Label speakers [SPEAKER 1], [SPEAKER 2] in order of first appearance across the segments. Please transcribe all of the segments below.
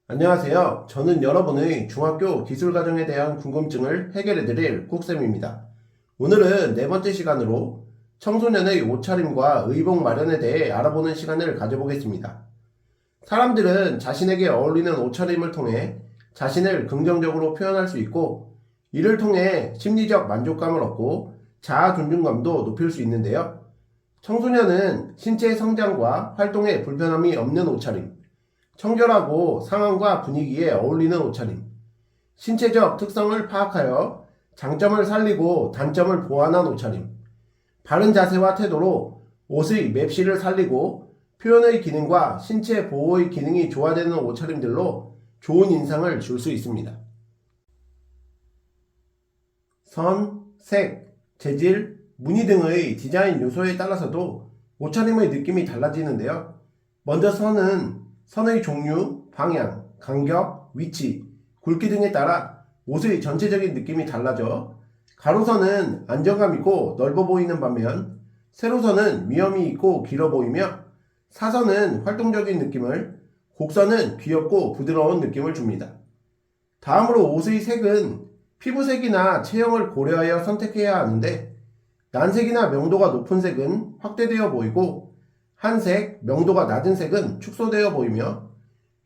[SPEAKER 1] 안녕하세요. 저는 여러분의 중학교 기술과정에 대한 궁금증을 해결해드릴 국쌤입니다. 오늘은 네 번째 시간으로 청소년의 옷차림과 의복 마련에 대해 알아보는 시간을 가져보겠습니다. 사람들은 자신에게 어울리는 옷차림을 통해 자신을 긍정적으로 표현할 수 있고, 이를 통해 심리적 만족감을 얻고 자아 존중감도 높일 수 있는데요. 청소년은 신체 성장과 활동에 불편함이 없는 옷차림, 청결하고 상황과 분위기에 어울리는 옷차림, 신체적 특성을 파악하여 장점을 살리고 단점을 보완한 옷차림, 바른 자세와 태도로 옷의 맵시를 살리고 표현의 기능과 신체 보호의 기능이 조화되는 옷차림들로 좋은 인상을 줄 수 있습니다. 선, 색, 재질, 무늬 등의 디자인 요소에 따라서도 옷차림의 느낌이 달라지는데요. 먼저 선의 종류, 방향, 간격, 위치, 굵기 등에 따라 옷의 전체적인 느낌이 달라져 가로선은 안정감 있고 넓어 보이는 반면 세로선은 위험이 있고 길어 보이며 사선은 활동적인 느낌을, 곡선은 귀엽고 부드러운 느낌을 줍니다. 다음으로 옷의 색은 피부색이나 체형을 고려하여 선택해야 하는데, 난색이나 명도가 높은 색은 확대되어 보이고 한색, 명도가 낮은 색은 축소되어 보이며,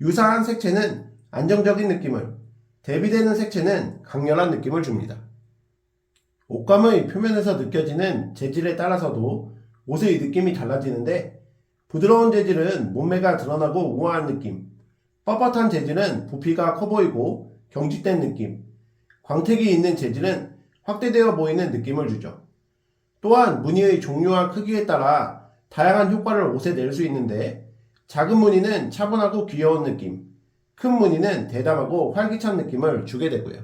[SPEAKER 1] 유사한 색채는 안정적인 느낌을, 대비되는 색채는 강렬한 느낌을 줍니다. 옷감의 표면에서 느껴지는 재질에 따라서도 옷의 느낌이 달라지는데, 부드러운 재질은 몸매가 드러나고 우아한 느낌, 뻣뻣한 재질은 부피가 커 보이고 경직된 느낌, 광택이 있는 재질은 확대되어 보이는 느낌을 주죠. 또한 무늬의 종류와 크기에 따라 다양한 효과를 옷에 낼 수 있는데, 작은 무늬는 차분하고 귀여운 느낌, 큰 무늬는 대담하고 활기찬 느낌을 주게 되고요.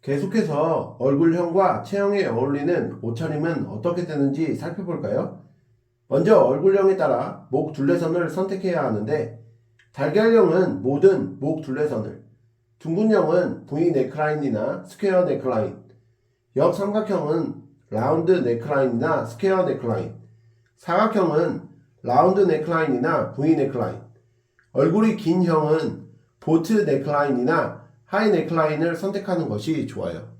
[SPEAKER 1] 계속해서 얼굴형과 체형에 어울리는 옷차림은 어떻게 되는지 살펴볼까요? 먼저 얼굴형에 따라 목 둘레선을 선택해야 하는데, 달걀형은 모든 목 둘레선을, 둥근형은 V 넥라인이나 스퀘어 넥라인, 역삼각형은 라운드 넥라인이나 스퀘어 넥라인, 사각형은 라운드 넥라인이나 V 넥라인, 얼굴이 긴 형은 보트 넥라인이나 하이 넥라인을 선택하는 것이 좋아요.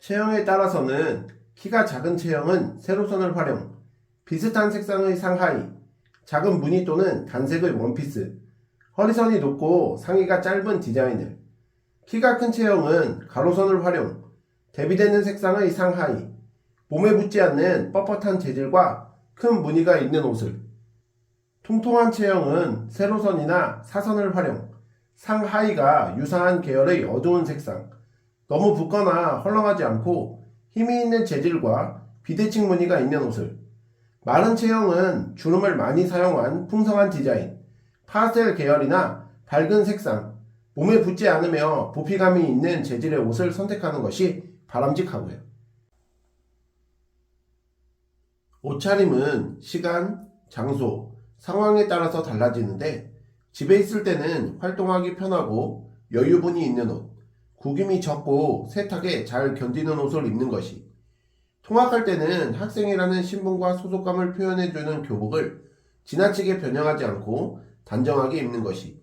[SPEAKER 1] 체형에 따라서는 키가 작은 체형은 세로선을 활용, 비슷한 색상의 상하이, 작은 무늬 또는 단색의 원피스, 허리선이 높고 상의가 짧은 디자인을, 키가 큰 체형은 가로선을 활용, 대비되는 색상의 상하이, 몸에 붙지 않는 뻣뻣한 재질과 큰 무늬가 있는 옷을, 통통한 체형은 세로선이나 사선을 활용, 상하이가 유사한 계열의 어두운 색상, 너무 붓거나 헐렁하지 않고 힘이 있는 재질과 비대칭 무늬가 있는 옷을, 마른 체형은 주름을 많이 사용한 풍성한 디자인, 파스텔 계열이나 밝은 색상, 몸에 붙지 않으며 부피감이 있는 재질의 옷을 선택하는 것이 바람직하고요. 옷차림은 시간, 장소, 상황에 따라서 달라지는데, 집에 있을 때는 활동하기 편하고 여유분이 있는 옷, 구김이 적고 세탁에 잘 견디는 옷을 입는 것이, 통학할 때는 학생이라는 신분과 소속감을 표현해주는 교복을 지나치게 변형하지 않고 단정하게 입는 것이,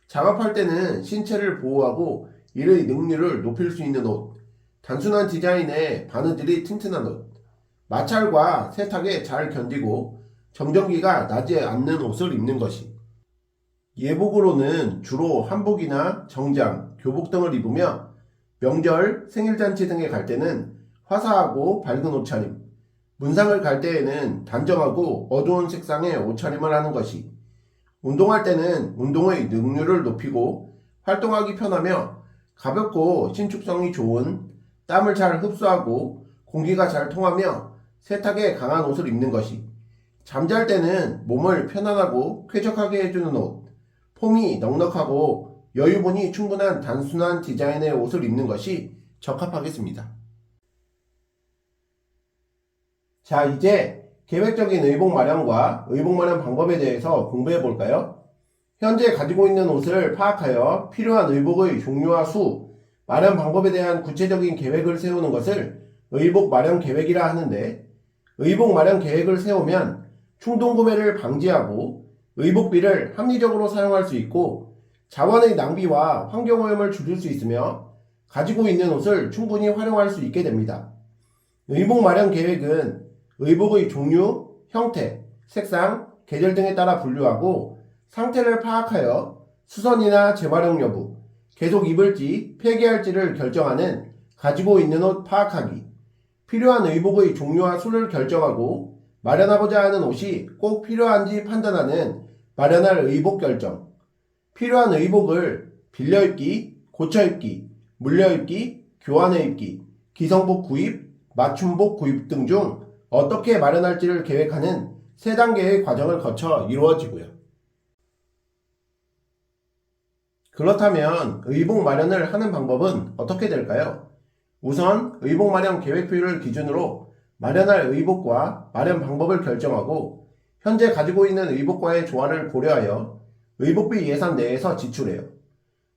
[SPEAKER 1] 작업할 때는 신체를 보호하고 일의 능률을 높일 수 있는 옷, 단순한 디자인에 바느질이 튼튼한 옷, 마찰과 세탁에 잘 견디고 정전기가 나지 않는 옷을 입는 것이, 예복으로는 주로 한복이나 정장, 교복 등을 입으며 명절, 생일잔치 등에 갈 때는 화사하고 밝은 옷차림, 문상을 갈 때에는 단정하고 어두운 색상의 옷차림을 하는 것이, 운동할 때는 운동의 능률을 높이고 활동하기 편하며 가볍고 신축성이 좋은, 땀을 잘 흡수하고 공기가 잘 통하며 세탁에 강한 옷을 입는 것이, 잠잘 때는 몸을 편안하고 쾌적하게 해주는 옷, 폼이 넉넉하고 여유분이 충분한 단순한 디자인의 옷을 입는 것이 적합하겠습니다. 자, 이제 계획적인 의복 마련과 의복 마련 방법에 대해서 공부해 볼까요? 현재 가지고 있는 옷을 파악하여 필요한 의복의 종류와 수, 마련 방법에 대한 구체적인 계획을 세우는 것을 의복 마련 계획이라 하는데, 의복 마련 계획을 세우면 충동 구매를 방지하고 의복비를 합리적으로 사용할 수 있고 자원의 낭비와 환경오염을 줄일 수 있으며 가지고 있는 옷을 충분히 활용할 수 있게 됩니다. 의복 마련 계획은 의복의 종류, 형태, 색상, 계절 등에 따라 분류하고 상태를 파악하여 수선이나 재활용 여부, 계속 입을지 폐기할지를 결정하는 가지고 있는 옷 파악하기, 필요한 의복의 종류와 수를 결정하고 마련하고자 하는 옷이 꼭 필요한지 판단하는 마련할 의복 결정, 필요한 의복을 빌려 입기, 고쳐 입기, 물려 입기, 교환해 입기, 기성복 구입, 맞춤복 구입 등 중 어떻게 마련할지를 계획하는 3단계의 과정을 거쳐 이루어지고요. 그렇다면 의복 마련을 하는 방법은 어떻게 될까요? 우선 의복 마련 계획표를 기준으로 마련할 의복과 마련 방법을 결정하고 현재 가지고 있는 의복과의 조화를 고려하여 의복비 예산 내에서 지출해요.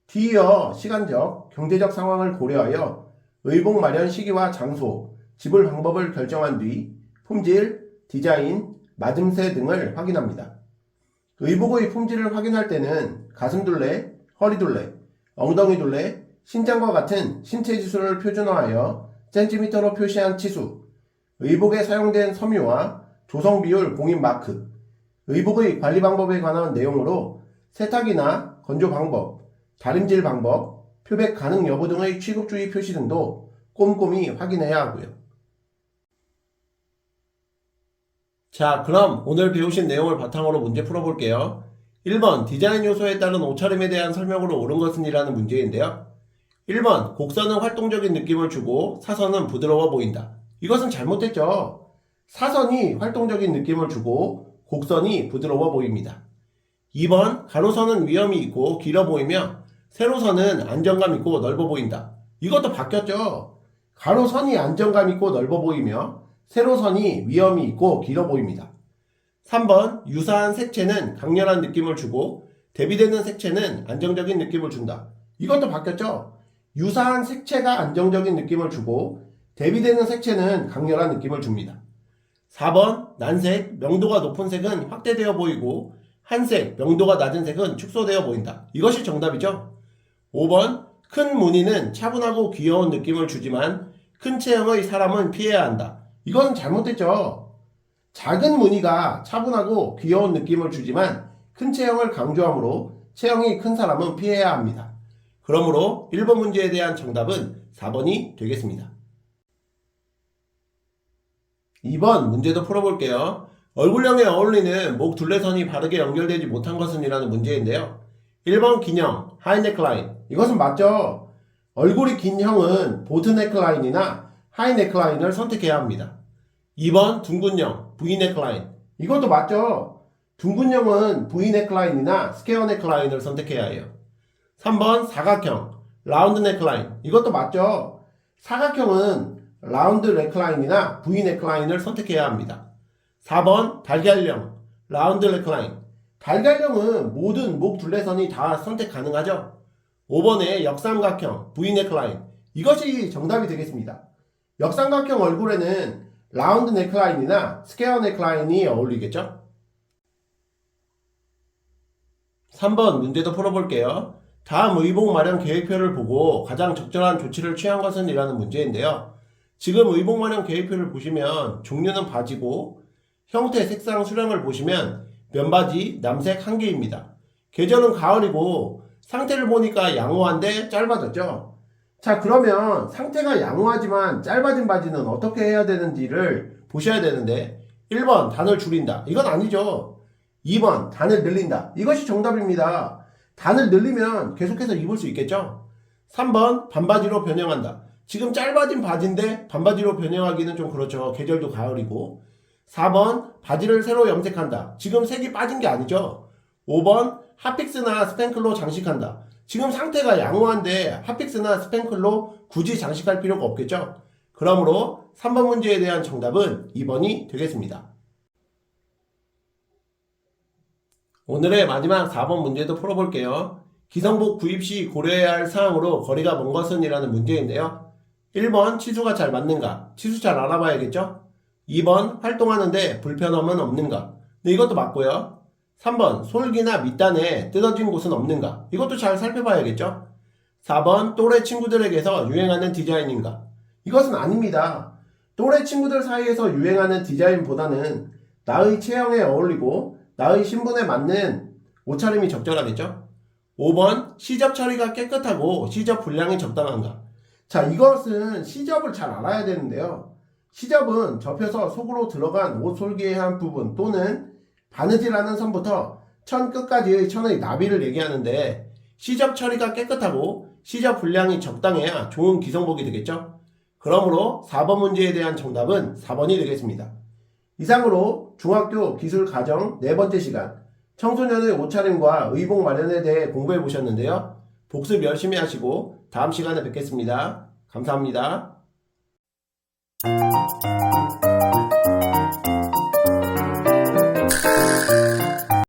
[SPEAKER 1] 뒤이어 시간적, 경제적 상황을 고려하여 의복 마련 시기와 장소, 지불 방법을 결정한 뒤 품질, 디자인, 맞음새 등을 확인합니다. 의복의 품질을 확인할 때는 가슴둘레, 허리둘레, 엉덩이둘레, 신장과 같은 신체 지수를 표준화하여 센티미터로 표시한 치수, 의복에 사용된 섬유와 조성 비율 공인 마크, 의복의 관리 방법에 관한 내용으로 세탁이나 건조 방법, 다림질 방법, 표백 가능 여부 등의 취급주의 표시 등도 꼼꼼히 확인해야 하고요. 자, 그럼 오늘 배우신 내용을 바탕으로 문제 풀어볼게요. 1번 디자인 요소에 따른 옷차림에 대한 설명으로 옳은 것은 이라는 문제인데요. 1번 곡선은 활동적인 느낌을 주고 사선은 부드러워 보인다. 이것은 잘못됐죠. 사선이 활동적인 느낌을 주고 곡선이 부드러워 보입니다. 2번 가로선은 위험이 있고 길어 보이며 세로선은 안정감 있고 넓어 보인다. 이것도 바뀌었죠. 가로선이 안정감 있고 넓어 보이며 세로선이 위험이 있고 길어 보입니다. 3번 유사한 색채는 강렬한 느낌을 주고 대비되는 색채는 안정적인 느낌을 준다. 이것도 바뀌었죠. 유사한 색채가 안정적인 느낌을 주고 대비되는 색채는 강렬한 느낌을 줍니다. 4번 난색, 명도가 높은 색은 확대되어 보이고 한색, 명도가 낮은 색은 축소되어 보인다. 이것이 정답이죠. 5번 큰 무늬는 차분하고 귀여운 느낌을 주지만 큰 체형의 사람은 피해야 한다. 이건 잘못됐죠. 작은 무늬가 차분하고 귀여운 느낌을 주지만 큰 체형을 강조하므로 체형이 큰 사람은 피해야 합니다. 그러므로 1번 문제에 대한 정답은 4번이 되겠습니다. 2번 문제도 풀어볼게요. 얼굴형에 어울리는 목 둘레선이 바르게 연결되지 못한 것은 이라는 문제인데요. 1번 긴형, 하이 넥라인. 이것은 맞죠. 얼굴이 긴 형은 보드 넥라인이나 하이 넥라인을 선택해야 합니다. 2번 둥근형, V 넥라인. 이것도 맞죠. 둥근형은 V 넥라인이나 스퀘어 넥라인을 선택해야 해요. 3번 사각형, 라운드 넥라인. 이것도 맞죠. 사각형은 라운드 넥라인이나 V 넥라인을 선택해야 합니다. 4번 달걀형, 라운드 넥라인. 달걀형은 모든 목 둘레선이 다 선택 가능하죠. 5번의 역삼각형, V 넥라인. 이것이 정답이 되겠습니다. 역삼각형 얼굴에는 라운드 넥라인이나 스퀘어 넥라인이 어울리겠죠? 3번 문제도 풀어볼게요. 다음 의복 마련 계획표를 보고 가장 적절한 조치를 취한 것은 이라는 문제인데요. 지금 의복 마련 계획표를 보시면 종류는 바지고 형태, 색상, 수량을 보시면 면바지 남색 1개입니다. 계절은 가을이고 상태를 보니까 양호한데 짧아졌죠? 자, 그러면 상태가 양호하지만 짧아진 바지는 어떻게 해야 되는지를 보셔야 되는데 1번 단을 줄인다. 이건 아니죠. 2번 단을 늘린다. 이것이 정답입니다. 단을 늘리면 계속해서 입을 수 있겠죠. 3번 반바지로 변형한다. 지금 짧아진 바지인데 반바지로 변형하기는 좀 그렇죠. 계절도 가을이고. 4번 바지를 새로 염색한다. 지금 색이 빠진 게 아니죠. 5번 핫픽스나 스팽클로 장식한다. 지금 상태가 양호한데 핫픽스나 스팽클로 굳이 장식할 필요가 없겠죠. 그러므로 3번 문제에 대한 정답은 2번이 되겠습니다. 오늘의 마지막 4번 문제도 풀어볼게요. 기성복 구입 시 고려해야 할 사항으로 거리가 먼 것은 이라는 문제인데요. 1번 치수가 잘 맞는가? 치수 잘 알아봐야겠죠? 2번 활동하는데 불편함은 없는가? 네, 이것도 맞고요. 3번 솔기나 밑단에 뜯어진 곳은 없는가? 이것도 잘 살펴봐야겠죠? 4번 또래 친구들에게서 유행하는 디자인인가? 이것은 아닙니다. 또래 친구들 사이에서 유행하는 디자인보다는 나의 체형에 어울리고 나의 신분에 맞는 옷차림이 적절하겠죠? 5번 시접 처리가 깨끗하고 시접 분량이 적당한가? 자, 이것은 시접을 잘 알아야 되는데요. 시접은 접혀서 속으로 들어간 옷 솔기의 한 부분 또는 바느질하는 선부터 천 끝까지의 천의 나비를 얘기하는데 시접 처리가 깨끗하고 시접 분량이 적당해야 좋은 기성복이 되겠죠? 그러므로 4번 문제에 대한 정답은 4번이 되겠습니다. 이상으로 중학교 기술가정 네 번째 시간 청소년의 옷차림과 의복 마련에 대해 공부해 보셨는데요. 복습 열심히 하시고 다음 시간에 뵙겠습니다. 감사합니다.